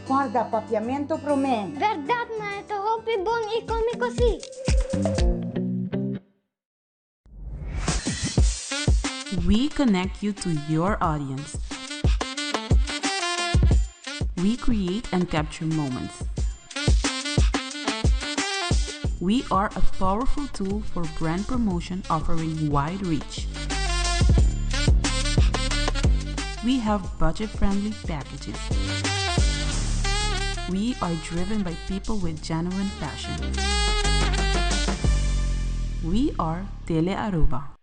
Guarda, papiamento promen. Verdad, maestro. Hopi bon y cómico sí. We connect you to your audience. We create and capture moments. We are a powerful tool for brand promotion offering wide reach. We have budget-friendly packages. We are driven by people with genuine passion. We are Tele Aruba.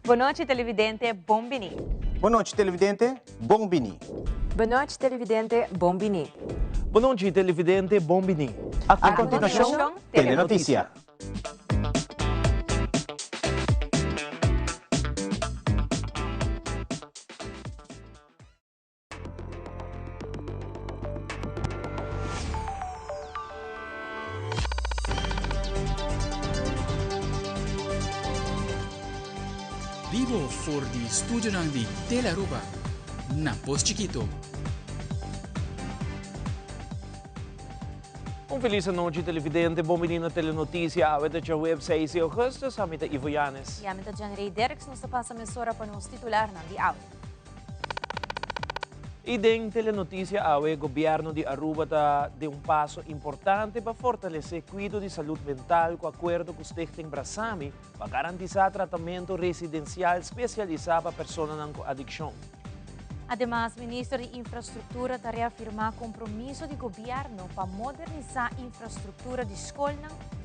Boa noite, televidente Bombini. Boa noite, televidente Bombini. Boa noite, televidente Bombini. Boa noite, televidente Bombini. A continuação, Telenotícia. Vivo for di studio di Tele Aruba, na Pos Chiquito. Feliz noite, televidente Bombini na Telenotícia. Awet sa website si Augustus, amita Ivo Yanes. E amita Janrey Dereks, nos passa mesora para nos titular ng Diaw. Ideng Telenotícia awe, gobyerno de Aruba de um passo importante para fortalecer cuidado de saúde mental com acordo com o Stichting Brasami para garantizar tratamento residencial especializado para pessoas com adicção. Además, o Ministro de Infraestrutura está reafirmando o compromisso do governo para modernizar a infraestrutura de escola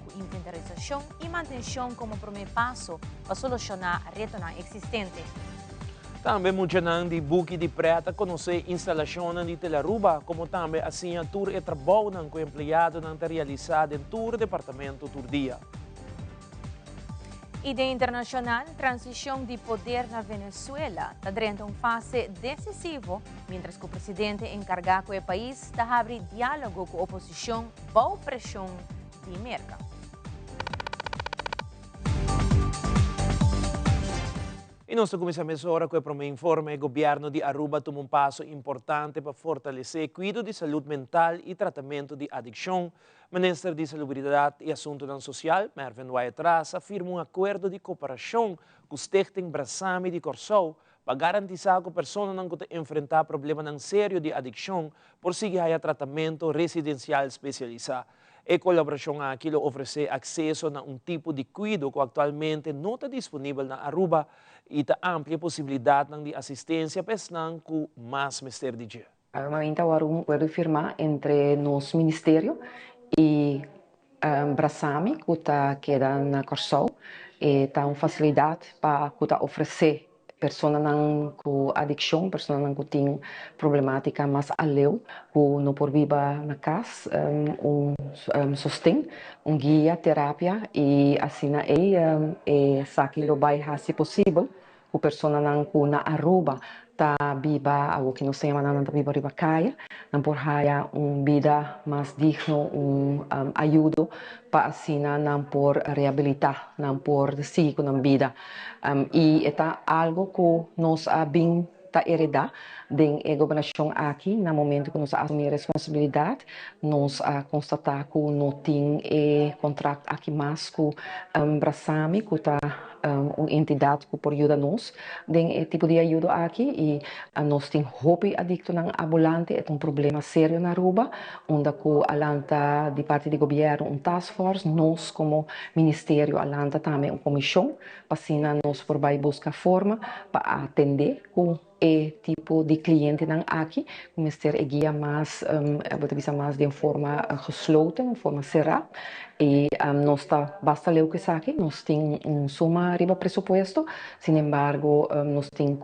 com inventarização e manutenção como primeiro passo para solucionar a retorno existente. Também mencionando de buque de preta conhecer instalações de Telaruba, como também assim a tour e trabalho com empregado não realizado em todo o departamento todo dia. E de internacional, transição de poder na Venezuela está dentro de uma fase decisiva, mientras que o presidente encargado do país está abrindo diálogo com a oposição, boa pressão de mercado. E nós começamos agora com o informe. O governo de Aruba tomou um passo importante para fortalecer o cuidado de saúde mental e tratamento de adicção. O Ministro de Salubridade e Assuntos Social, Mervin Waitras, afirma um acordo de cooperação com o Stichting Brasami de Corsou para garantizar que a pessoa não pode enfrentar problemas sérios de adicção por seguir a tratamento residencial especializado. A colaboração aqui oferece acesso a um tipo de cuidado que atualmente não está disponível na Aruba e a ampla possibilidade de assistência para pessoas com mais mistério de dia. Normalmente há um acordo firmado entre nosso ministério e Brasami, que está na Corsou, e está uma facilidade para oferecer pessoas com adicção, pessoas que têm problemática mais além, que não por viver na casa, sostém, guia, terapia e assim sabe que vai se possível, que pessoas que na Aruba tá viva algo que não se chama não tá viva riba caia, não por haya vida mais digno, ajuda para assim não por reabilitar, não por seguir com a vida, e é algo que nós bem tá heredar Den a governação aqui, no momento que nós assumimos a responsabilidade, nós constatamos que não tem contrato aqui mais com Brasami, que está uma entidade que pode ajudar nós. Den tipo de ajuda aqui e nós temos hobby adicto na ambulante, é um problema sério na Aruba, onde que alanta de parte do governo task force, nós como ministério alanta também uma comissão, para assim nós por vai buscar forma para atender com tipo de cliente não aqui, mas ter guia mais, mais de forma gesloten, de forma cerrada. E nós está basta ler o que aqui, nós temos suma riba presupuesto, sin embargo, nós temos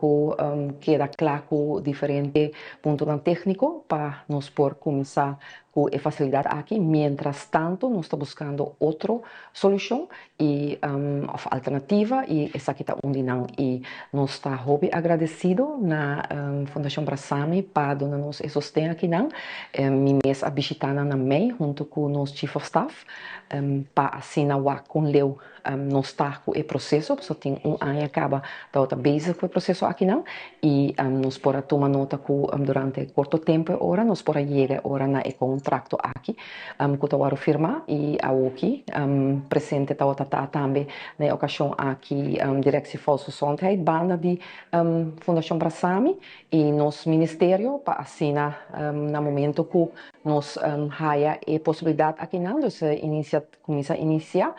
que queda claro diferente ponto técnico para nós por começar com a facilidade aqui. Mientras tanto, nós estamos buscando outra solução e alternativa e essa aqui está onde não. E nós está hobby agradecido na Fundação Brasami para dar-nos esse sustento aqui não. Me mês a visitar na MEI junto com o nosso Chief of Staff para assinar com Leo nós está com o processo, só tem ano acaba da outra base com o processo aqui não e nós podemos tomar nota que durante curto tempo agora nós podemos chegar agora na contrato aqui que está firmar e aqui presente está outra também na ocasião aqui Direção de Gezondheid banda de Fundação Brasami e nosso ministério para assinar no momento que nós há a possibilidade aqui não, então começa a iniciar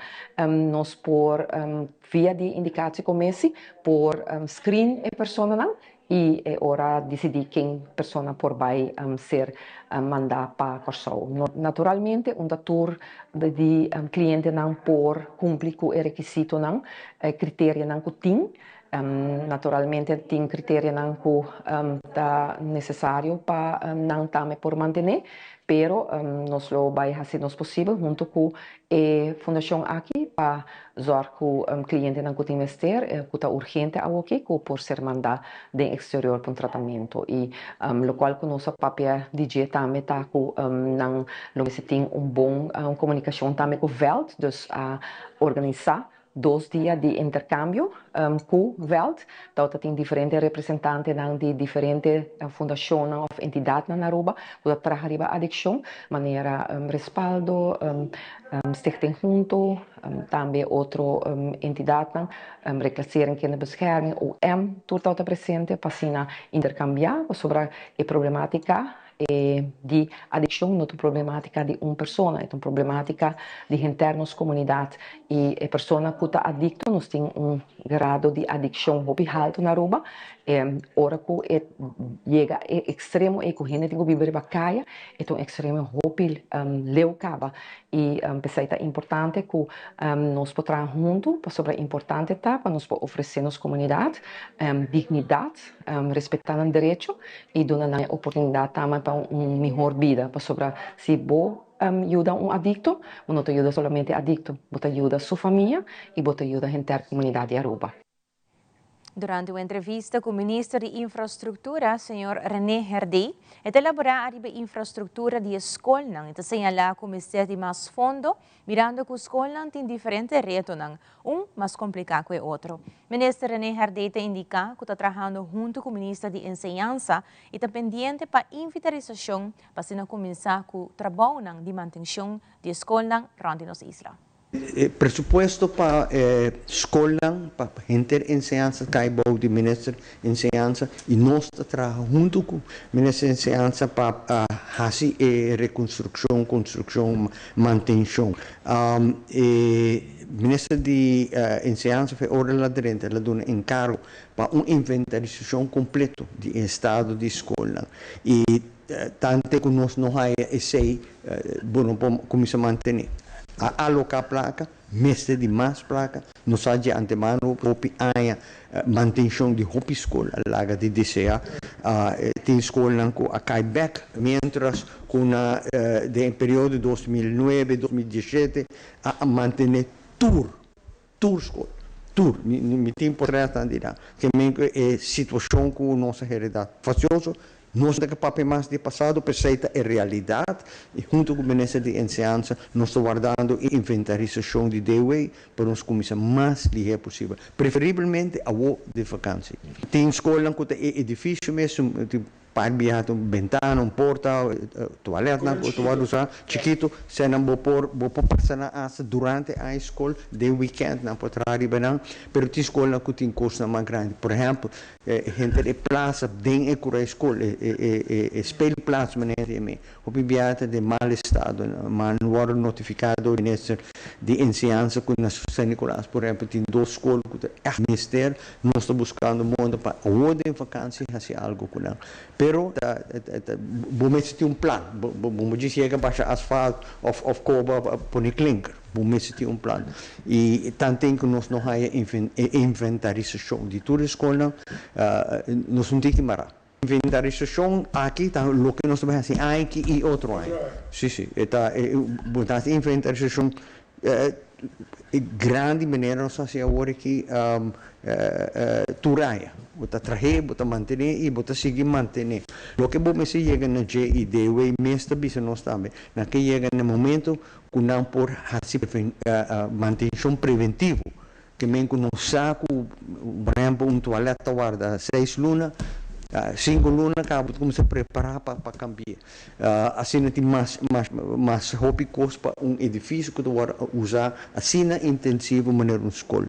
nós por via de indicação comece por screen a pessoa não e ora decidir quem pessoa por vai ser mandar para Corsol. Naturalmente, tour de cliente não por cumprir com o requisito não, critério não que tem. Naturalmente, tem critério não que está necessário para não também por manter, pero nós lo vai fazer nos possível junto com a fundação aqui para usar que o cliente não que investir, que está urgente aqui, que por ser mandado do exterior para um tratamento e lo qual que nossa papel DJ também está que não se tem bom comunicação também com o Welt, dus organizar 2 dias de intercâmbio com o Welt. Então, tem diferentes representantes de diferentes fundações ou entidades na Aruba, que trabalham a adicção, maneira respaldo, stichting junto, também outra entidade, reclassering kinderbescherming, OM, tudo está presente para intercambiar sobre a problemática de adicção, não é uma problemática de uma pessoa, é uma problemática de internos comunidade e a pessoa que está adicta, nós temos grado de adicção muito alto na Aruba, ora que chega ao extremo e que a gente tem que viver bacaia, é um extremo muito leucaba e é importante que nós possamos juntos sobre a importante etapa, nós oferecer nos comunidade dignidade, respeitando o direito e dando a oportunidade também para uma melhor vida, para sobre se vou ajuda adicto, não te ajuda somente adicto, você ajuda sua família e você ajuda a inteira comunidade de Aruba. Durante uma entrevista com o ministro de Infraestrutura, Sr. René Herdey, elaborar a infraestrutura de escola, e señalar que o ministério tem mais fundo, mirando que a escola tem diferentes retos, mais complicado que o outro. O ministro René Herdey indica que está trabalhando junto com o ministro de Enseñanza e está pendente para a inventarização para começar com o trabalho de manutenção de escola durante nossa isla. Presupuesto para escola, para gente de enseñanza, caibo de ministro de enseñanza e nós trabalhamos junto com o ministro de enseñanza para fazer reconstrução, construção, manutenção. O ministro de enseñanza foi hora lá dentro, ela deu encargo para uma inventarização completa do estado de escola e tanto que nós não há esse bom começar a manter. A alocar placa, mestre de mais placa, nós há de antemano a manutenção de roupa escola, larga de DCA, tem escola com a caiback, mientras com de período 2009-2017 a manter tour escola. Me tem importante que é situação com nossa realidade facioso. Nós temos papel mais de passado, perceita é realidade, e junto com o Ministério de Enseñanza, nós estamos guardando a inventarização de DWA para nós começar mais ligeiro possível, preferivelmente a de vacância. Tem escola que é edifício mesmo, Parbiato, ventana, porta, toalete, tudo usar, chiquito, se não vou passar na asa durante a escola, de weekend, não pode arribar não, pero tem escola que tem custo mais grande. Por exemplo, gente de praça, dentro da escola, espelho praça, mas não é o parbiato de mal estado, mas não era notificado o ministro de ensinança com na São Nicolás, por exemplo, tem 2 escolas que o ministério não está buscando mundo para onde em vacância fazer algo com ela. Pero vamos ter plano, vamos dizer que baixa asfalto, of coba, põe clinker, vamos ter plano. E tanto que nós não temos inventarização de toda a escola, nós não temos que parar. Inventarização aqui está o que nós vamos fazer aqui e outro ano. Sim, está inventarização grande maneira nós fazemos agora aqui turaia, bota trazer, bota manter e bota seguir manter. O que vamos chega na GID, o mestre bisa nós também, na que chega no momento que não por fazer manutenção preventiva, que mesmo que não saco, por exemplo, toalete guarda 6 lunas, 5 lunas acaba de começar a preparar para cambiar. Assim tem mais hobby custo para edifício que vai usar assim intensivo maneira na escola.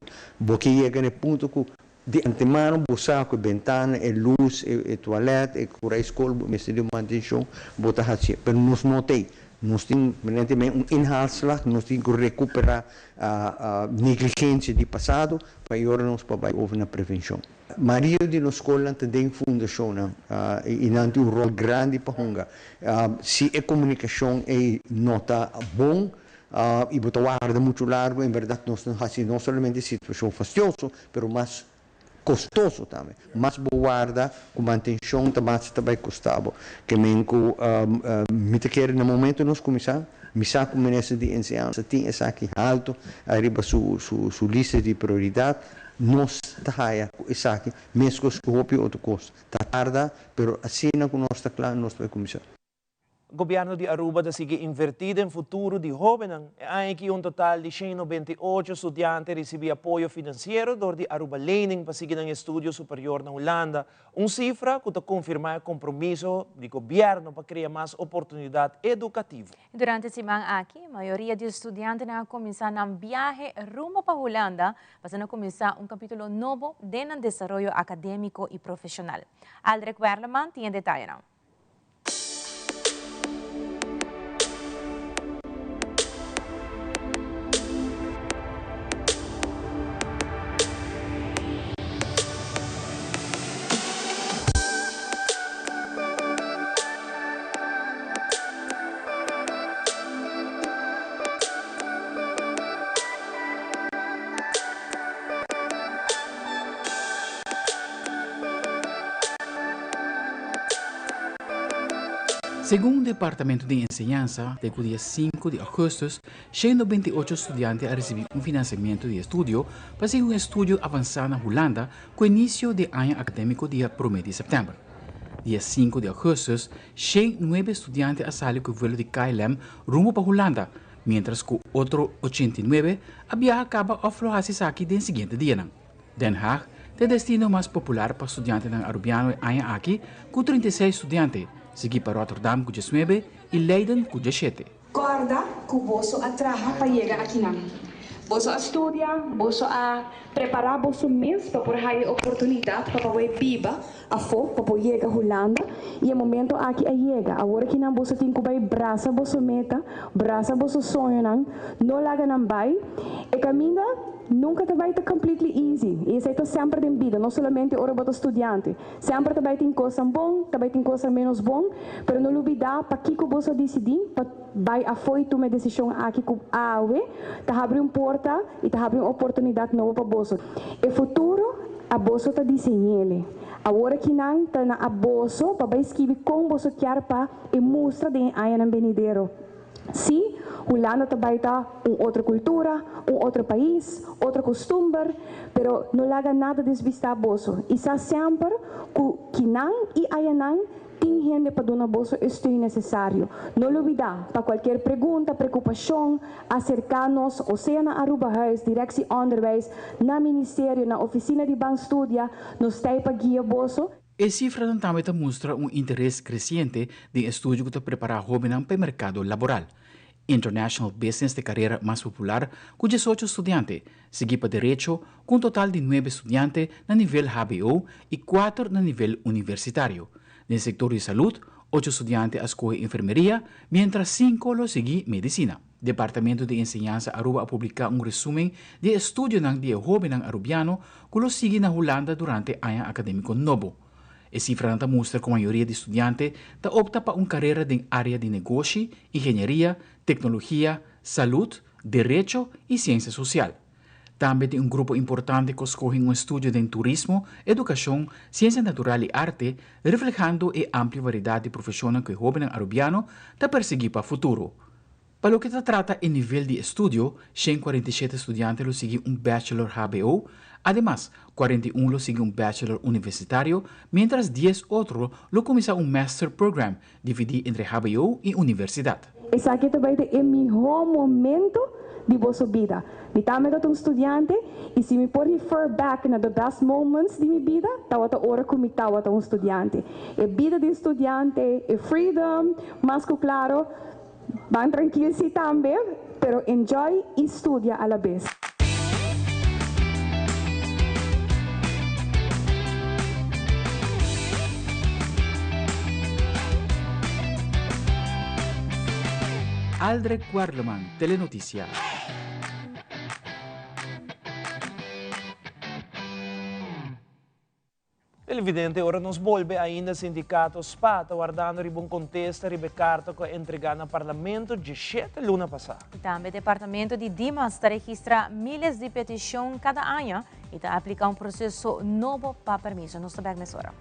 Porque chega no ponto que de antemano buscar com ventana, luz, toalete, a escola, mestre de manutenção, botar assim. Mas nós não tem. Nós temos inhalslag, nós temos que recuperar a negligência do passado para agora nós para over na prevenção. Maria de na escola tem fundação e não tem rol grande para honga. Se a comunicação é nota bom e botar guarda muito largo, em verdade nós não fazemos não somente situação fastidiosa, mas mais custoso também. Mas boa guarda, com manutenção também custava. Que mesmo me quer no momento nós começamos, me saco o ministro de ensinança tem essa aqui alto, arriba sua lista de prioridade. Nós trabalhamos com isso aqui, mesmo que o outro custo. Está tarde, mas assim que nós está claro, nós vamos começar. O governo de Aruba sigue invertido em futuro de jovens. Hay que total de 198 estudiantes recebiam apoio financeiro de Aruba Learning para seguir em estudo superior na Holanda. Cifra que confirma o compromisso do governo para criar mais oportunidade educativa. Durante a semana aqui, a maioria de estudantes na começar um viagem rumo para a Holanda para começar capítulo novo de desenvolvimento acadêmico e profissional. Aldrich Werleman tem detalhes. Segundo o Departamento de Enseñanza, desde o dia 5 de agosto, 128 estudantes receberam financiamento de estudo para seguir um estudo avançado na Holanda com o início do ano acadêmico dia 1 de setembro. Dia 5 de agosto, 109 estudantes saíram com o voo de KLM rumo para a Holanda, mientras que outro 89 havia acabado de aflojar-se aqui no seguinte dia. Den Haag, o destino mais popular para estudantes na arubiano ano aqui, com 36 estudantes, seguido para Rotterdam com 19 e Leiden com 17. Guarda que você atraja para chegar aqui não. Você estuda, você prepara você mês para por aí oportunidade para poder viva a fogo para poder chegar a Holanda e o momento aqui é chega. Agora que não você tem que vai braça você meta, braça você sonho não larga não vai e caminha nunca te vai estar completely easy. Isso é sempre em vida, não somente ora para estudante. Sempre te vai ter coisa bom, te vai ter coisa menos bom, mas não olvidar para que você decidir, para vai a foi tomar decisão aqui com a AUE, te abre uma porta e te abre uma oportunidade nova para você. E futuro a você está desenhando. Agora que não está na bolsa para escrever como você quer para e mostra de aí na venidero. Sim, Holanda também está outra cultura, outro país, outro costume, mas não larga nada de vista a bolso. E está sempre que não e aí não tem gente para dar bolso estudo necessário. Não olvidar, para qualquer pergunta, preocupação, acercar-nos, ou seja na Aruba Huis, Direção Onderwijs, na Ministério, na Oficina de Banstudia, nos tem para guiar bolso. A cifra também mostra interesse crescente de estudo que prepara jovens para o mercado laboral. International Business de carreira mais popular, com 18 estudantes, seguido para Direito, com um total de 9 estudantes no nível HBO e 4 no nível universitário. No setor de saúde, 8 estudantes escolhem enfermeria, mientras 5 lo seguem medicina. Departamento de Enseñanza Aruba publica resumen de estudio de jovens arubiano que lo sigue na Holanda durante o ano acadêmico novo. A cifra mostra que a maioria de estudantes opta para carreira em área de negócio, engenharia, tecnologia, saúde, direito e ciência social. Também tem grupo importante que escolhe estudo em turismo, educação, ciência natural e arte, reflejando a ampla variedade de profissões que o jovem arubiano persegue para o futuro. Para o que se trata em nível de estudo, 147 estudantes lo siguen bachelor HBO, además 41 lo siguen bachelor universitario, mientras 10 otros lo comienzan master program dividido entre HBO y universidad. Esse aqui também é o melhor momento de vossa vida. Eu também sou estudante e se me pode refer back na the best moments de minha vida, estava a hora que eu estava estudante. A vida de estudante, a freedom, mas que claro, van tranquilo sí também, pero enjoy e estudia a la vez. Aldrich Guarleman, Telenoticia. Televidente, ora nos volve ainda sindicato SPAT, aguardando ribon contesta ribe carta que entregar no Parlamento de 7 luna passada. Também o Departamento de Dimas está registra milhares de petições cada ano e está aplicando um processo novo para permisso. Nós estamos nessa hora.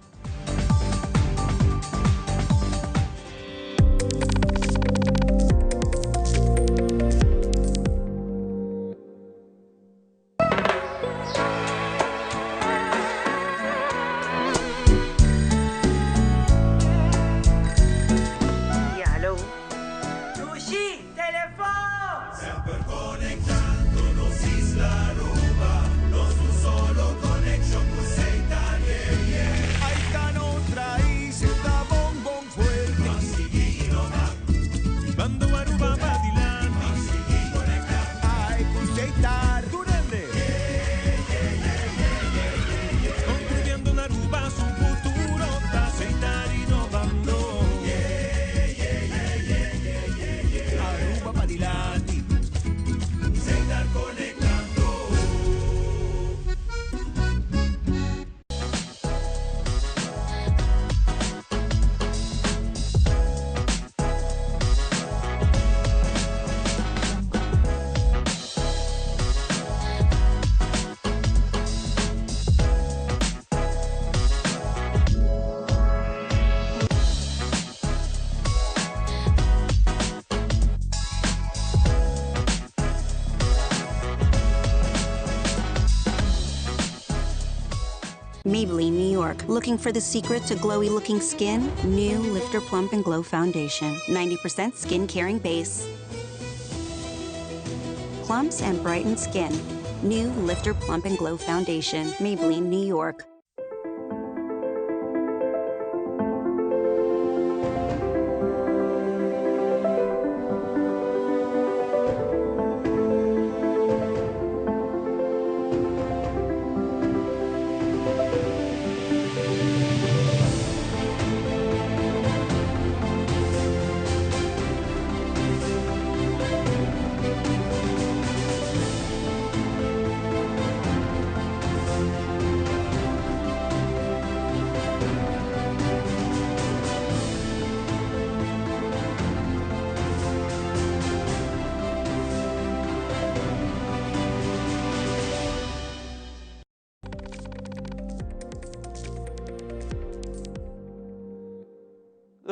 Maybelline, New York. Looking for the secret to glowy-looking skin? New Lifter Plump and Glow Foundation. 90% skin-caring base. Plumps and brighten skin. New Lifter Plump and Glow Foundation. Maybelline, New York.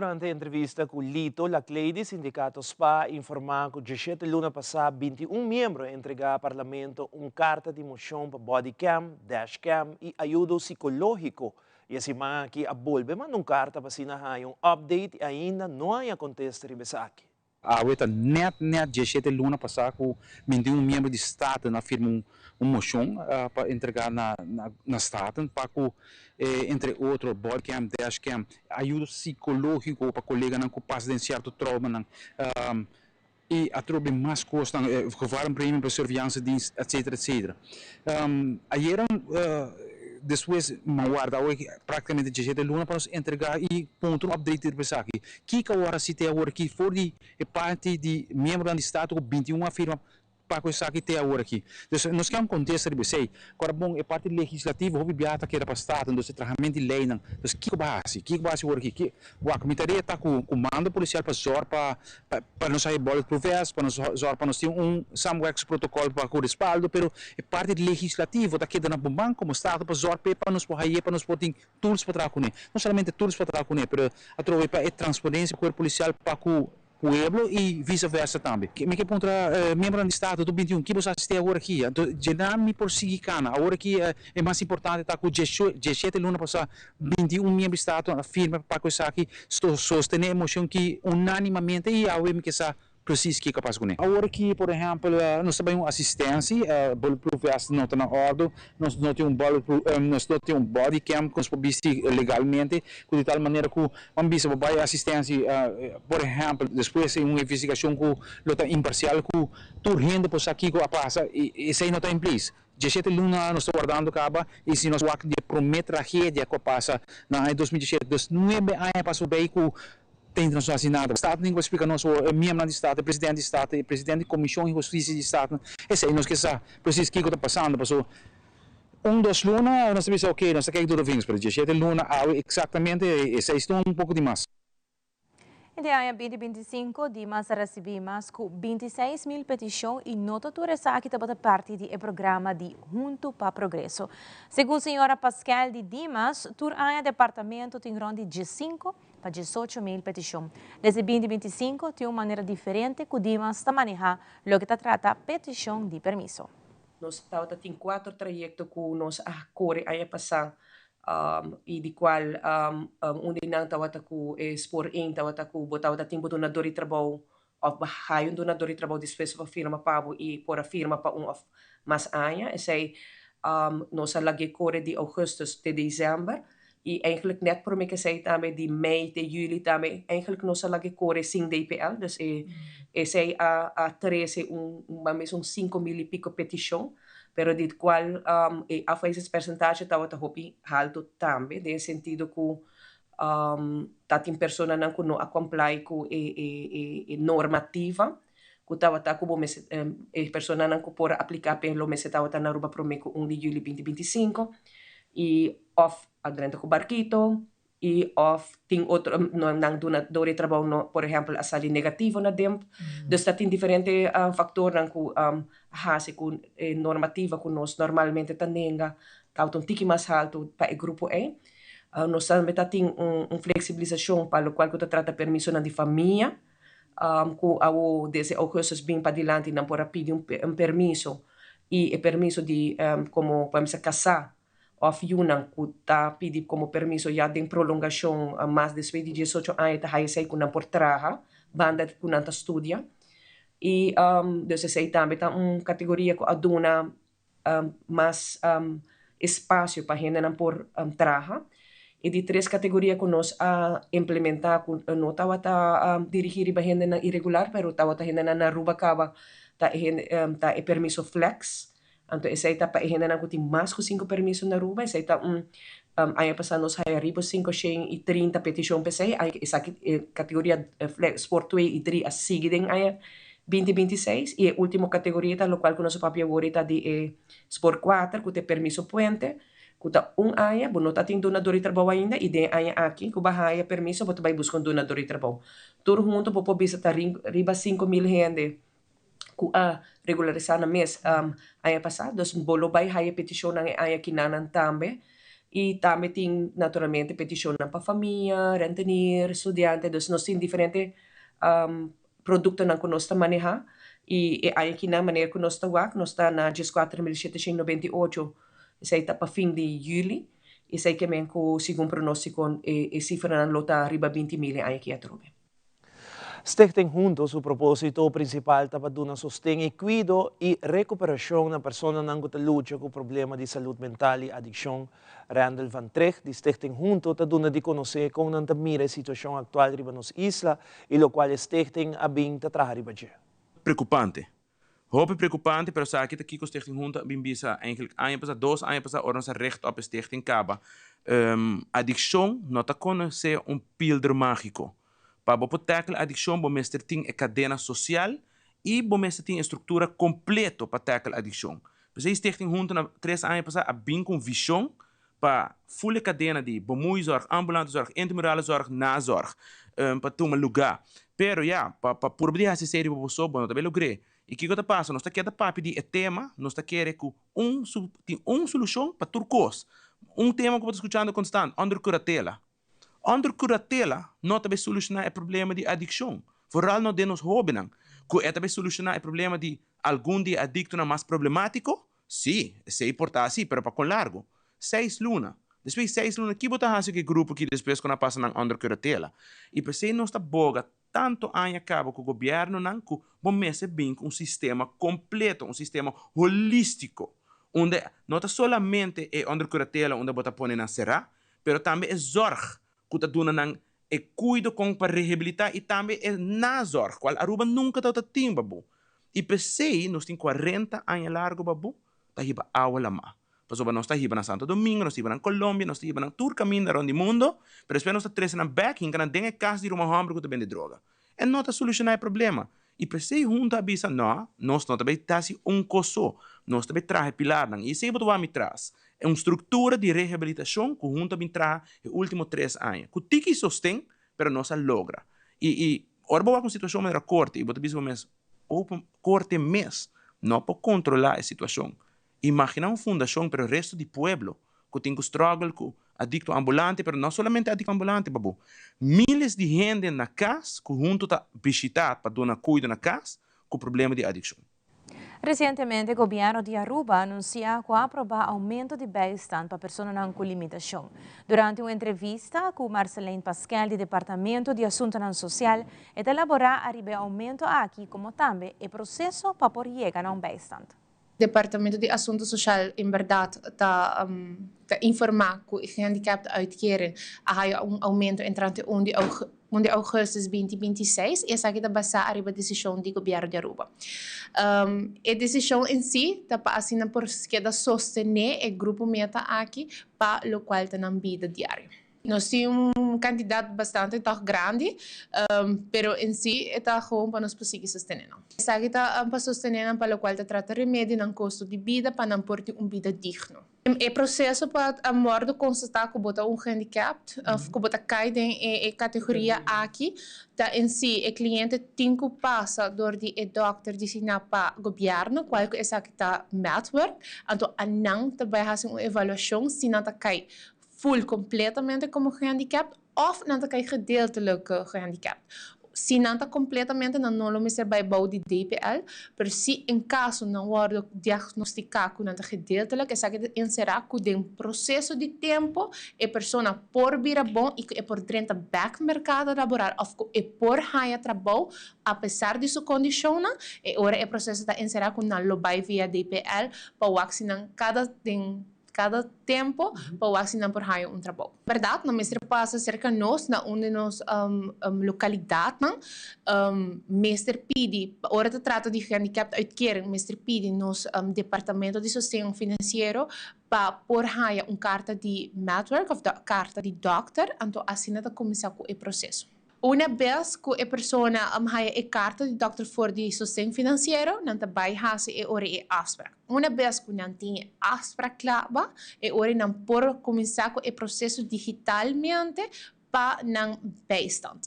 Durante a entrevista com Lito, Laclady, sindicato SPA, informou que 17 luna passada, 21 membros entregaram ao Parlamento uma carta de moção para body cam, dashcam e ajuda psicológico. E assim, aqui a bolbe, mas uma carta para sinahar um update e ainda não há contexto de aqui. A weta net 17 luna passada com 21 membros de Estado na firma moção para entregar na Estado para entre outros bodycam, dashcam, ajuda psicológico para colega não que passa de certo trauma e a trobe mais custa gevaar prêmio para surveillance dienst etc. Ayer depois guarda praticamente 17 luna para nos entregar e ponto update de pessoa aqui que agora se tem agora aqui for de parte de membro do Estado com 21 firma para coisa aqui tem agora aqui. Então nós queremos contexto de sei agora bom é parte legislativa houve biata que era para Estado então se tratamento de lei não então que base agora aqui que o comitê está com comando policial para zor para nós sair bola pro vés para nós zor para nós ter samwex protocolo para o respaldo pero é parte legislativa daqui da banco como Estado para zor para nós para nós ter tools para trabalhar com ele não somente tools para trabalhar com ele pero a troca é transparência com o policial para pueblo e vice-versa também. Me que ponto membro do Estado do 21 que você assiste agora aqui, já me por seguir cana. Agora aqui é mais importante estar com 17 luna para 21 membros do Estado afirma para coisa aqui sostener a emoção que unanimamente e ao me que sa preciso que capaz com ele. Agora aqui, por exemplo, nós temos assistência, bulletproof vest não está na ordem, nós não temos um body cam que nós podemos legalmente, de tal maneira que vamos ver vai assistência, por exemplo, depois de uma investigação que está imparcial, que tudo rende por aqui que passa, e isso aí não está em place. 17 luna nós estamos guardando caba e se nós vamos prometer tragédia que passa na 2017, 9 anos passou bem que tem transvacinado. O Estado nem explica nosso membro do Estado, presidente do Estado, presidente da Comissão de Justiça do Estado. Esse aí nós que sabe, preciso que está passando, passou 2 luna, nós sabemos ok, nós queremos tudo vinhos, mas 17 luna, exatamente, esse é pouco demais. Em dia 2025, Dimas recebemos com 26.000 petições e nota que estava parte do programa de Junto para Progresso. Segundo a senhora Pascal de Dimas, o departamento tem ronde de 5 para 18.000 petições. Desde 2025, tem uma maneira diferente que o Dimas está manejando o que trata petição de permisso. Nós temos 4 trajetos que nós corre a passar. E de qual onde não tawata ku spor in tawata ku botawata timbo donador de trabalho of bahayon donador de trabalho depois para firma pabo e por a firma para of mas anya sei nós lagi corre de augustus de dezembro e eigenlijk net por me que sei também de mei de juli também eigenlijk nós lagi corre sin DPL dus sei a 13 mais 5.000 e pico petição pero dit qual a esse percentual estava hopi alto também, no sentido que tem pessoas que não comply com a normativa, que estava como pessoas que podem aplicar pelo mês estava na ruba promeco 1 de julho 2025 e off a grande com barquito e off tem outro não donador de trabalho por exemplo a salir negativo na demp dus tem diferentes fatores que hase com normativa que nós normalmente tenenga cauta tiki mais alto para o grupo E nós também tem flexibilização para o qual que trata permisso na de família que ao desde augustus bem para diante não pode pedir permisso e permisso de como vamos casar of Yunnan que está pedindo como permisso já de prolongação a mais de 18 anos está aí com por trabalho banda que não está estudia e dus sei também tá categoria que aduna mais espaço para gente não por trabalho e de 3 categorias que nós implementar não estava dirigir para gente irregular pero estava gente na ruba cava tá permisso flex. Então, essa aí está para a tem mais que 5 permissos na rua, essa aí está aí passando nos arriba 530 petições para essa categoria Sport 2 e 3 a seguir aí 2026 e a última categoria tá local que nosso papel agora está de Sport 4 que tem permisso puente que está ano, bom não está tem donador de trabalho ainda e de ano aqui que vai permisso você vai buscar donador de trabalho tudo junto para poder estar riba 5.000 gente a regularizar na mês ano passado, dus bolo bay haya petition ng aya kinanan tambe e também tem naturalmente petition para família, rentenir, estudante, dus nós tem diferente produto na que nós está manejar e aya kinan maneira que nós está na 14.798 isso aí está para fim de julho isso aí que mesmo segundo pronóstico e cifra na lota riba 20.000 aya que atrobe. Stichting Junto, su propósito principal para dar sostén e cuido e recuperação na persona que está lutando com problema de saúde mental e adicção. Randall Van Trecht, de Stichting Junto, está dando de conhecer como não mira a situação atual riba nos isla e lo qual a Stichting abim está trabalhando riba. Preocupante. Hoop preocupante, pero sa kita kiko Stichting Junto bimbisa eigenlijk anos passado, 2 anos passado, onze recht op Stichting Kaba. Adicção não está conhecer pilder mágico. Para tackle a adicção, você tem a cadeia social e você tem a estrutura completa para tackle a adicção. Por isso, Stichting Junto, 3 anos passado, a bem com visão para full cadeia de bemoeizorg, ambulante zorg, intimurale zorg, nazorg, para tomar lugar. Pero para por dia se série para você, não também logrei. E que está passando? Nós está querendo papo de tema, nós está querendo com solução para turcos. Tema que eu estou escutando constante, under curatela. Onder curatela, não também solucionar o problema de adicção. Vooral não de nos jovens. Que é também solucionar o problema de algum de adicto mais problemático? Sim, é importante, sim, mas para com largo. 6 lunas. Depois 6 lunas, que botar esse grupo que depois quando passa na under curatela. E por isso não está boga tanto anos acaba com o governo, não que vamos bem com sistema completo, sistema holístico, onde não está solamente under curatela, onde botar põe na será, mas também é zorg. Que está dando é cuido com para reabilitar e também é nazor, qual Aruba nunca está tendo, babu. E pensei, nós temos 40 anos largo, babu, está hiba aula lama. Passoba nós está hiba na Santo Domingo, nós hiba na Colômbia, nós hiba na todo caminho around o mundo, mas depois nós está 3 na back, em que não tem casa de uma homem que está vende droga. E não está solucionar o problema. E pensei, junto a bisa, não, nós não também está se coso, nós também traz pilar, não. E sei o que vai me traz. É uma estrutura de reabilitação que junto a traz os últimos 3 anos. Que tiki sostém, mas não se logra. E agora vou com a situação mais corte, e vou te dizer mês, corte mês, não para controlar a situação. Imagina uma fundação para o resto do povo, que tem que struggle com adicto ambulante, mas não somente adicto ambulante, babu. Milhares de gente na casa, que junto está visitado para dar cuidado na casa, com problema de adicção. Recentemente, o governo de Aruba anunciou que aprovar aumento de bem-estar para pessoas com limitação. Durante uma entrevista com Marcelene Pascal, do Departamento de Assuntos Social, ele elaborar arriba aumento aqui, como também o processo para por chegar a bem-estar. Departamento de Assunto Social, em verdade, está informar que os handicapped uitkering há aumento entrante 1 de agosto de 2026 e essa aqui está baseada na decisão do governo de Aruba. A decisão em si está para por que sostener o grupo meta aqui para o qual está na vida diária. Nós temos candidato bastante grande, pero em si está gewoon para nós conseguir sostener. Essa aqui está para sostener para o qual está trata remédio no custo de vida para não ter vida digno. O processo para a morte constatar que bota handicap, que bota cai em categoria aqui, tá em si o cliente tem que passar door die dokter designar para o governo, qual é essa que está network, então a não também fazer uma avaliação se não está cai full completamente como handicap of não está gedeeltelijk gehandicapt. Se não está completamente, não vamos ser bij bouw de DPL, mas se em caso não for diagnosticado com não está gedeeltelijk, é que inserar que em processo de tempo a pessoa por vir bom e que por dentro back mercado laboral ou que por haya trabalho, apesar de sua condição, e ora o processo está inserar que não lo vai via DPL para vacinar cada tempo para vacinar por raio trabalho. Verdade, não mestre passa cerca de nós, na onde nós localidade, mestre pede, hora de trato de handicap uitkering, mestre pede nos departamento de sustento financeiro para por raio carta de network of carta de doctor, então assim está começar com o processo. Uma vez que a pessoa há a carta de doctor for de sustento financeiro, não vai fazer a hora de afspraak. Uma vez que não tem afspraak klaar, a hora não pode começar com o processo digitalmente para não bijstand.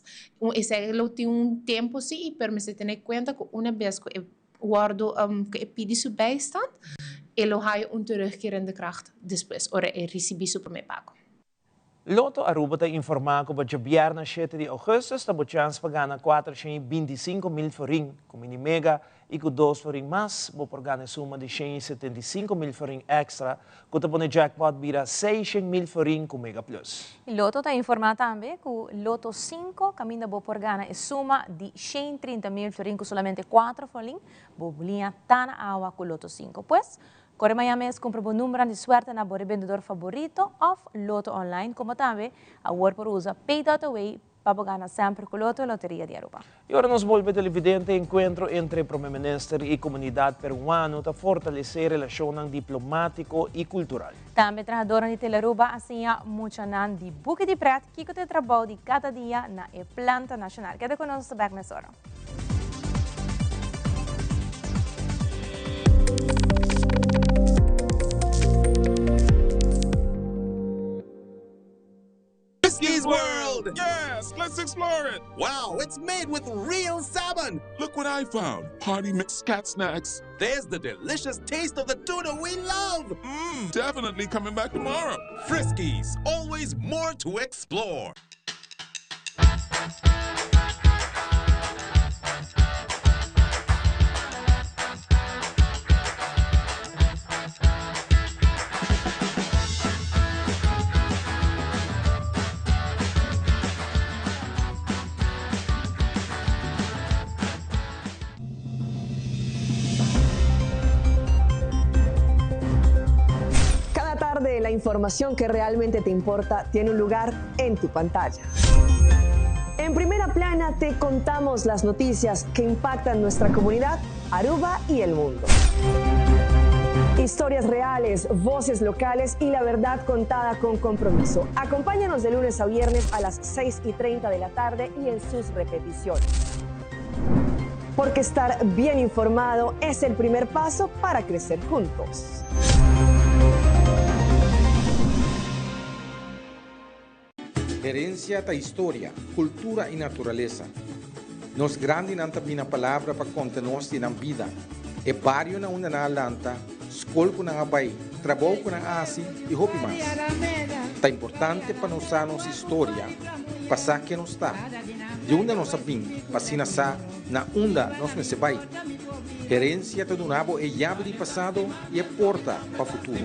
Esse tem tempo sim, para você ter em conta que uma vez que que pede seu bijstand, ele há terugkerende kracht depois, ora receber seu primeiro pago. Loto Aruba te informa que para viernes 7 de agosto está a chance para ganhar 425 mil forinhos, com mini mega e com 2 forinhos mais, vou por ganhar suma de 175 mil forinhos extra, que te põe jackpot vira 600 mil forinhos com mega plus. Loto te informa também que o Loto 5 caminha por ganhar a suma de 130 mil forinhos com somente 4 forinhos, vou linha tá na água com o Loto 5, pues. Corre Miami compra o número de suerte na bore vendedor favorito of Loto Online, como também a Word por usa Pay.away para ganhar sempre com Loto e Loteria de Aruba. E agora nos volve televidente encontro entre o Primeiro Ministro e a comunidade peruana para fortalecer a relação diplomático e cultural. Também trabajadora de Telearuba assim muita nan de buque de prato que tem trabalho de cada dia na planta nacional. Queda conosco back nessa hora. Friskies World! Yes, let's explore it! Wow, it's made with real salmon! Look what I found! Party mixed cat snacks. There's the delicious taste of the tuna we love! Definitely coming back tomorrow. Friskies, always more to explore. La información que realmente te importa tiene un lugar en tu pantalla. En Primera Plana te contamos las noticias que impactan nuestra comunidad, Aruba y el mundo. Historias reales, voces locales y la verdad contada con compromiso. Acompáñanos de lunes a viernes a las 6:30 de la tarde y en sus repeticiones. Porque estar bien informado es el primer paso para crecer juntos. Herencia da história, cultura e natureza. Nos grande nanta bina palavra para contar-nos na vida. É barrio na una na lanta, escola na abai, trabalho na asi e roupa mais. Tá importante para nós nossa história, passar que nos está. De onde nós sabemos, passina sa na onda nós me se vai. Herência do nabo é chave de passado e é porta para o futuro.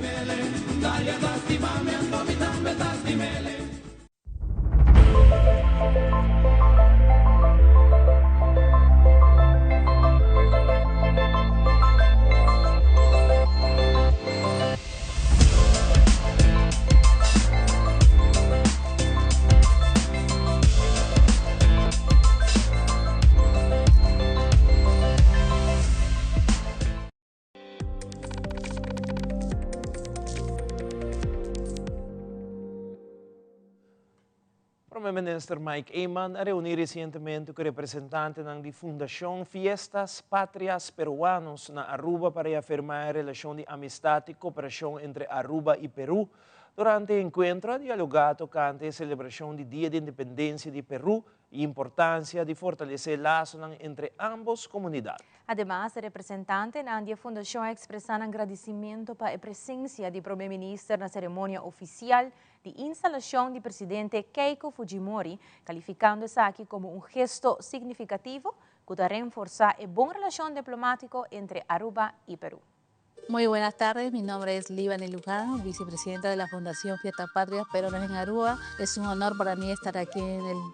O Ministro Mike Eyman reuniu recentemente com representantes da Fundação Fiestas Patrias Peruanos na Aruba para reafirmar a relação de amizade e cooperação entre Aruba e Peru. Durante o encontro, dialogado tocante a celebração do Dia de Independência de Peru e a importância de fortalecer laços entre ambas comunidades. Además, el representante de la Fundación expresan agradecimiento para la presencia del primer ministro en la ceremonia oficial de instalación del presidente Keiko Fujimori, calificando eso aquí como un gesto significativo que reforza la buena relación diplomática entre Aruba y Perú. Muy buenas tardes, mi nombre es Líbane Luján, vicepresidenta de la Fundación Fiestas Patrias Peruanas en Aruba. Es un honor para mí estar aquí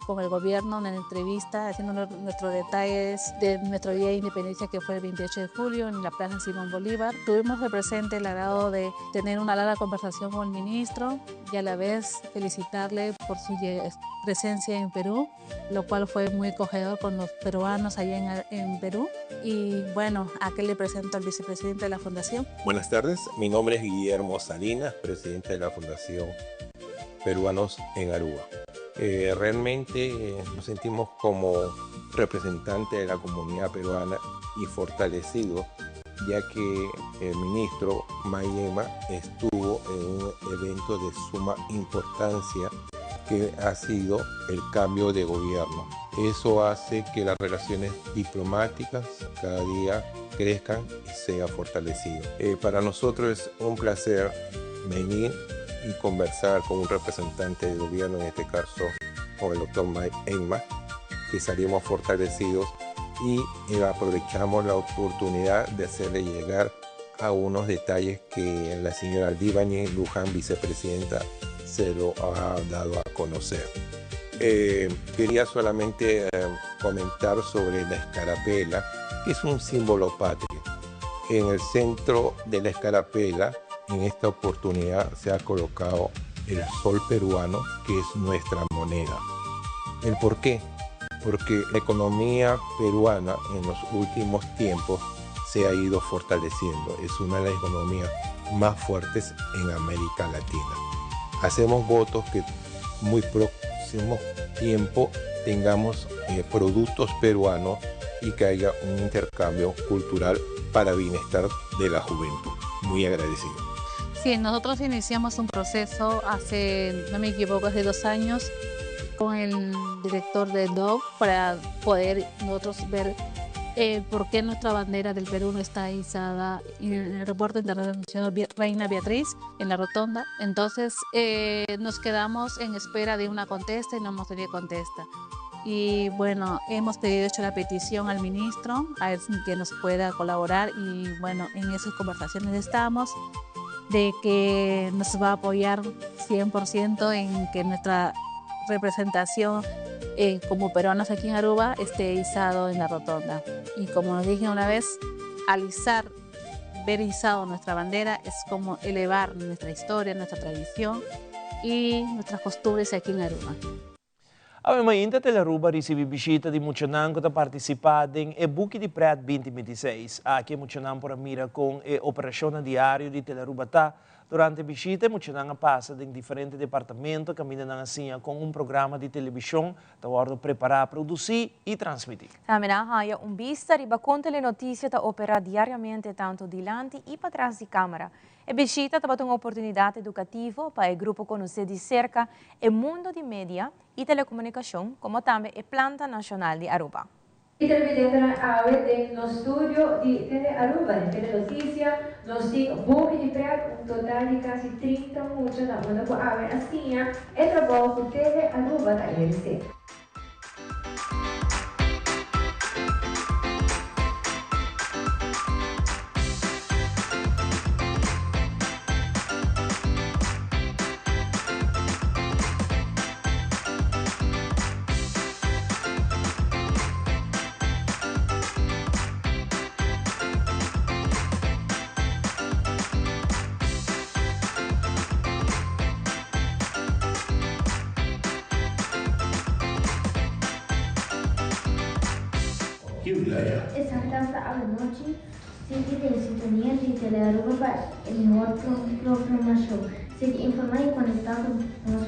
con el gobierno en la entrevista, haciendo nuestros detalles de nuestro Día de Independencia que fue el 28 de julio en la Plaza Simón Bolívar. Tuvimos de presente el agrado de tener una larga conversación con el ministro y a la vez felicitarle por su presencia en Perú, lo cual fue muy acogedor con los peruanos allá en Perú. Y bueno, aquí le presento al vicepresidente de la Fundación. Buenas tardes, mi nombre es Guillermo Salinas, presidente de la Fundación Peruanos en Aruba. Realmente nos sentimos como representantes de la comunidad peruana y fortalecidos, ya que el ministro Mayema estuvo en un evento de suma importancia que ha sido el cambio de gobierno. Eso hace que las relaciones diplomáticas cada día crezcan y sea fortalecido. Para nosotros es un placer venir y conversar con un representante del gobierno, en este caso con el doctor Mike Enma, que salimos fortalecidos y aprovechamos la oportunidad de hacerle llegar a unos detalles que la señora Líbani Luján, vicepresidenta, se lo ha dado a conocer. Quería solamente comentar sobre la escarapela, que es un símbolo patrio. En el centro de la escarapela, en esta oportunidad, se ha colocado el sol peruano, que es nuestra moneda. ¿El por qué? Porque la economía peruana en los últimos tiempos se ha ido fortaleciendo. Es una de las economías más fuertes en América Latina. Hacemos votos que muy próximo tiempo tengamos productos peruanos y que haya un intercambio cultural para bienestar de la juventud. Muy agradecido. Sí, nosotros iniciamos un proceso hace, no me equivoco, hace 2 años con el director de DOV para poder nosotros ver por qué nuestra bandera del Perú no está izada en el aeropuerto internacional Reina Beatriz, en la rotonda. Entonces nos quedamos en espera de una contesta y no hemos tenido contesta. Y bueno, hemos hecho la petición al ministro a ver que nos pueda colaborar y bueno, en esas conversaciones estamos de que nos va a apoyar 100% en que nuestra representación como peruanos aquí en Aruba esté izado en la rotonda. Y como nos dije una vez, al ver izado nuestra bandera es como elevar nuestra historia, nuestra tradición y nuestras costumbres aquí en Aruba. Abbiamo ainda Telearuba riceve visita di Muchanang che partecipa in Buchi di Prat 2026. Aqui Muchanang por mira com a operação diário de Telearuba tá. Durante a visita, Muchanang passa em diferentes departamentos, caminhando assim com programa de televisão, da hora preparar, produzir e transmitir. Também há vista riba conta le notícias da opera diariamente tanto diante e para trás de câmera. A visita é uma oportunidade educativa para o grupo conhecer de cerca o mundo de mídia e telecomunicação, como também a Planta Nacional de Aruba. Y televidentes a ver no estudio de Telearuba, de Telenoticia, nos digo, Buchi di Prat, un total de casi 30 muchos, da onda por a ver assim, el trabajo de Telearuba da IRC. Exactamente a la noche, sigue en sintonía de Telearuba para el mejor programación. Sigue informado y conectado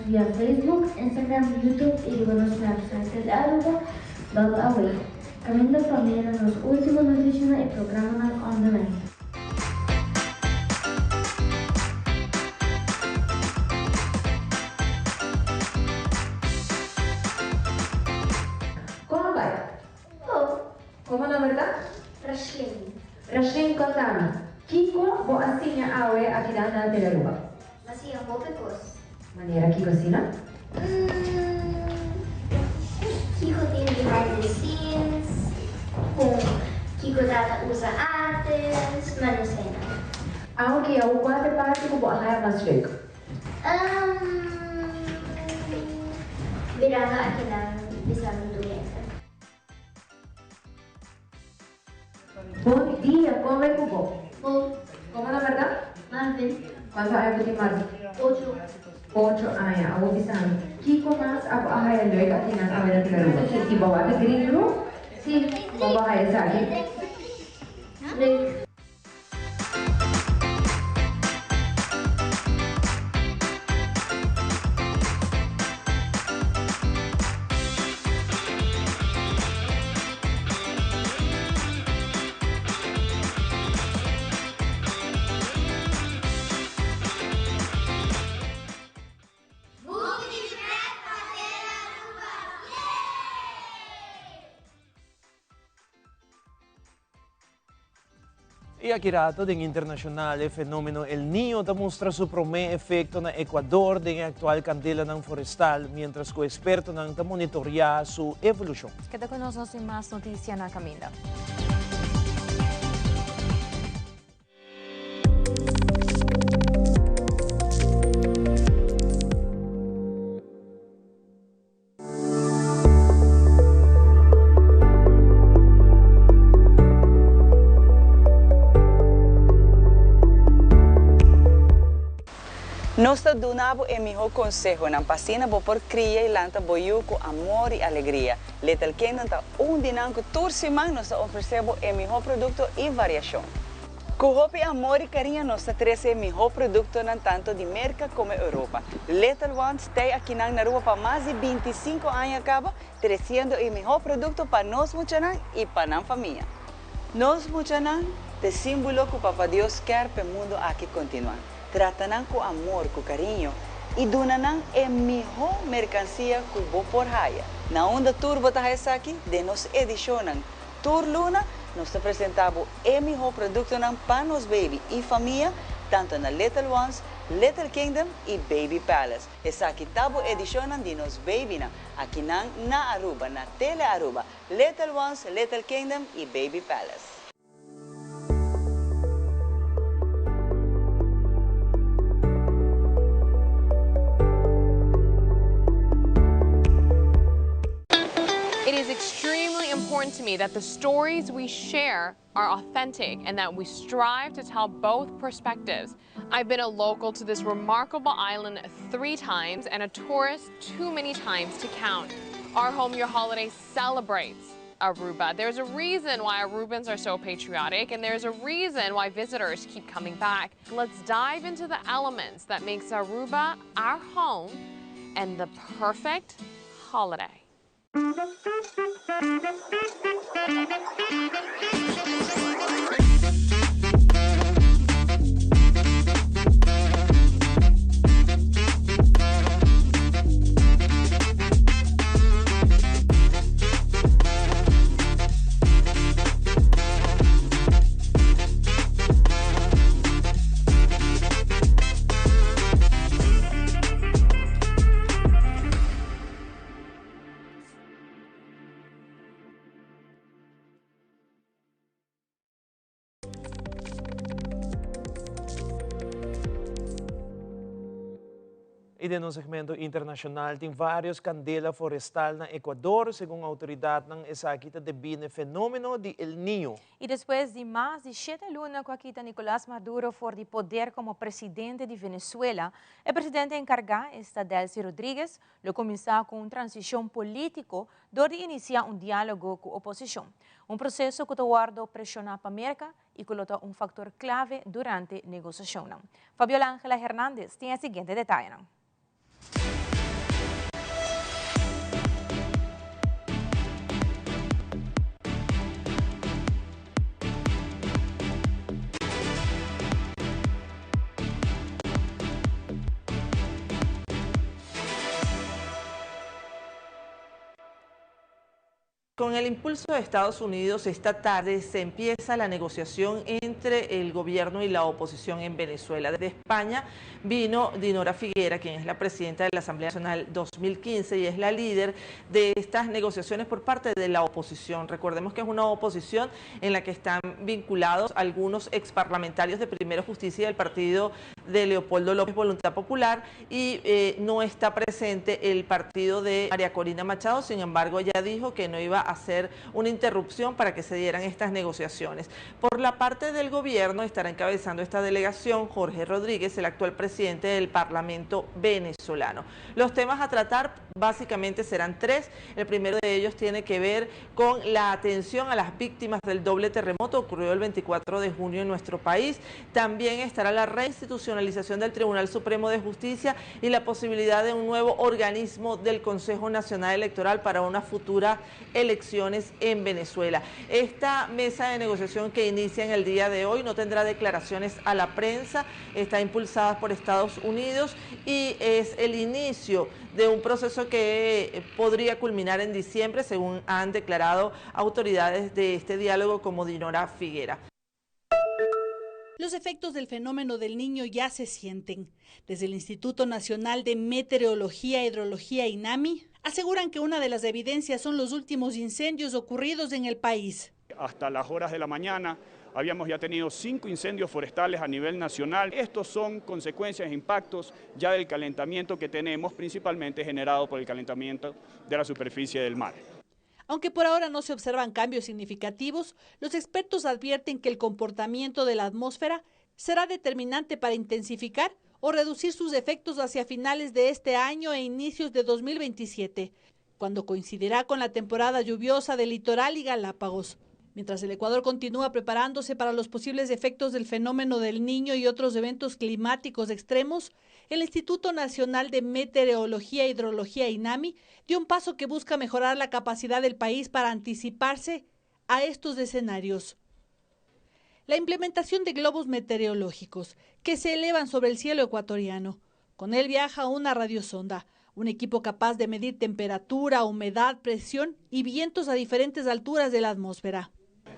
vía Facebook, Instagram, YouTube y nuestro website Telearuba.away. Camino también a los últimos noticias y programas on demand. ¿Cómo va? ¿Cómo la verdad? Rashlin. Rashlin contame. Kiko bo asinya awe akidana Telearuba. Masih yang mau pecos. Manera que cocina? Kiko tiene behind the scenes. Kiko data usa artes, mas não sei nada. Aunque eu quase parte ko bo ahaya mas leuk. Biranga aqui na bisa mentulian. Bom dia, como é que vou? Bom. Como na verdade? Marvin. Quanto ayaw puti Marvin? 8 ayaw, ako bisan. Kiko mas ako ahaya leuk at inan awe na Telearuba. Si bawa the green room? Si babahaya sa akin. Leuk. E aqui rato din internacional o fenômeno El Niño demonstra seu primeiro efeito na Equador da atual candela ng florestal, mientras que o experto nang monitorear sua evolução. Queda conosco em mais notícias na Camila. Nós donamos o melhor consejo na pasina por criar e lanta boiu com amor e alegria. Little Kingdom está dinanco toda semana nós oferecemos o melhor produto e variação. Com hope, amor e carinho nós trazemos o melhor produto tanto de América como Europa. Little Ones está aqui na Rua para mais de 25 anos acaba trazendo o melhor produto para nós muchanan e para a família. Nós muchanan te símbolo que o Papa Deus quer para o mundo aqui continuar. Tratam com amor, com carinho e donam a melhor mercancia que vou por raia. Na onda Turbo está aqui, de nos edicionam Tour Luna, nós apresentamos o melhor produto para nos baby e família, tanto na Little Ones, Little Kingdom e Baby Palace. Essa aqui tabo edicionam de nos baby aqui na Aruba, na Tele Aruba, Little Ones, Little Kingdom e Baby Palace. It is extremely important to me that the stories we share are authentic and that we strive to tell both perspectives. I've been a local to this remarkable island 3 times and a tourist too many times to count. Our Home Your Holiday celebrates Aruba. There's a reason why Arubans are so patriotic, and there's a reason why visitors keep coming back. Let's dive into the elements that makes Aruba our home and the perfect holiday. E no segmento internacional, tem vários candela florestal na Equador, segundo a autoridade ng Esakita define fenômeno de El Niño. E depois de mais de 7 lunas com a quita Nicolás Maduro for de poder como presidente de Venezuela, o presidente encargado está Delcy Rodríguez lo começou com uma transição política donde iniciar diálogo com a oposição. Processo que guarda pressionar para a América e que é fator clave durante a negociação. Fabiola Ángela Hernández tem a seguinte detalhe. Con el impulso de Estados Unidos, esta tarde se empieza la negociación entre el gobierno y la oposición en Venezuela. Desde España vino Dinora Figuera, quien es la presidenta de la Asamblea Nacional 2015 y es la líder de estas negociaciones por parte de la oposición. Recordemos que es una oposición en la que están vinculados algunos exparlamentarios de Primero Justicia del partido de Leopoldo López Voluntad Popular y no está presente el partido de María Corina Machado. Sin embargo, ella dijo que no iba a hacer una interrupción para que se dieran estas negociaciones. Por la parte del gobierno estará encabezando esta delegación Jorge Rodríguez, el actual presidente del Parlamento venezolano. Los temas a tratar básicamente serán 3. El primero de ellos tiene que ver con la atención a las víctimas del doble terremoto ocurrido el 24 de junio en nuestro país. También estará la reinstitucionalización del Tribunal Supremo de Justicia y la posibilidad de un nuevo organismo del Consejo Nacional Electoral para una futura elecciones en Venezuela. Esta mesa de negociación que inicia en el día de hoy no tendrá declaraciones a la prensa, está impulsada por Estados Unidos y es el inicio de un proceso que podría culminar en diciembre, según han declarado autoridades de este diálogo como Dinora Figuera. Los efectos del fenómeno del Niño ya se sienten. Desde el Instituto Nacional de Meteorología e Hidrología, INAMI, aseguran que una de las evidencias son los últimos incendios ocurridos en el país. Hasta las horas de la mañana habíamos ya tenido 5 incendios forestales a nivel nacional. Estos son consecuencias e impactos ya del calentamiento que tenemos, principalmente generado por el calentamiento de la superficie del mar. Aunque por ahora no se observan cambios significativos, los expertos advierten que el comportamiento de la atmósfera será determinante para intensificar o reducir sus efectos hacia finales de este año e inicios de 2027, cuando coincidirá con la temporada lluviosa del litoral y Galápagos. Mientras el Ecuador continúa preparándose para los posibles efectos del fenómeno del Niño y otros eventos climáticos extremos, el Instituto Nacional de Meteorología e Hidrología, INAMI, dio un paso que busca mejorar la capacidad del país para anticiparse a estos escenarios. La implementación de globos meteorológicos que se elevan sobre el cielo ecuatoriano. Con él viaja una radiosonda, un equipo capaz de medir temperatura, humedad, presión y vientos a diferentes alturas de la atmósfera.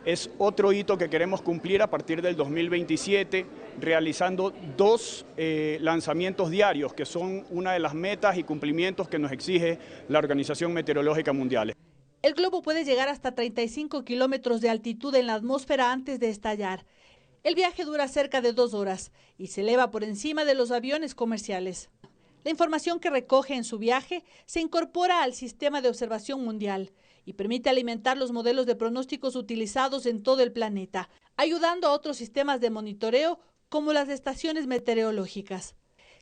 Es otro hito que queremos cumplir a partir del 2027, realizando 2 lanzamientos diarios, que son una de las metas y cumplimientos que nos exige la Organización Meteorológica Mundial. El globo puede llegar hasta 35 kilómetros de altitud en la atmósfera antes de estallar. El viaje dura cerca de 2 horas y se eleva por encima de los aviones comerciales. La información que recoge en su viaje se incorpora al sistema de observación mundial y permite alimentar los modelos de pronósticos utilizados en todo el planeta, ayudando a otros sistemas de monitoreo como las estaciones meteorológicas.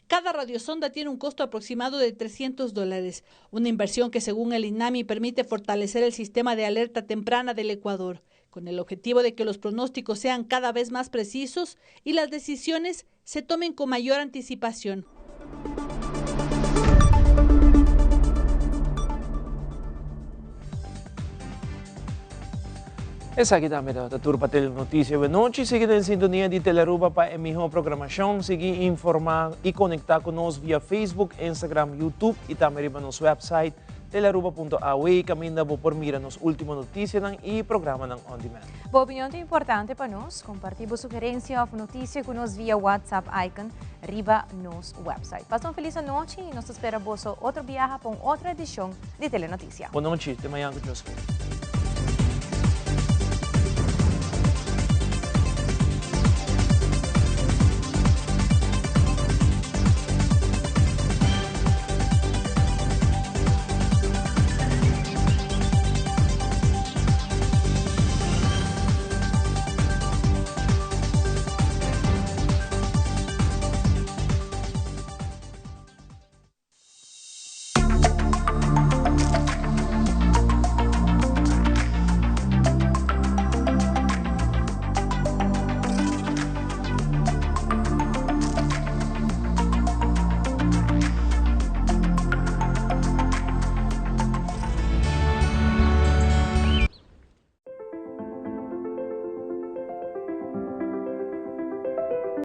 Cada radiosonda tiene un costo aproximado de $300, una inversión que según el INAMI permite fortalecer el sistema de alerta temprana del Ecuador, con el objetivo de que los pronósticos sean cada vez más precisos y las decisiones se tomen con mayor anticipación. Essa aqui também da turma Telenotícia. Boa noite, seguindo em sintonia de Telearuba para a melhor programação, seguir informar e conectar conosco via Facebook, Instagram, YouTube e também para nosso website telearuba.aw, caminda por mira nos últimas notícias e programa on demand. Boa opinião é importante para nós, compartilhar sugerência ou notícia conosco via WhatsApp icon riba nos website. Passam uma feliz noite e nos espera outra viagem para outra edição de Telenotícia. Boa noite, até amanhã,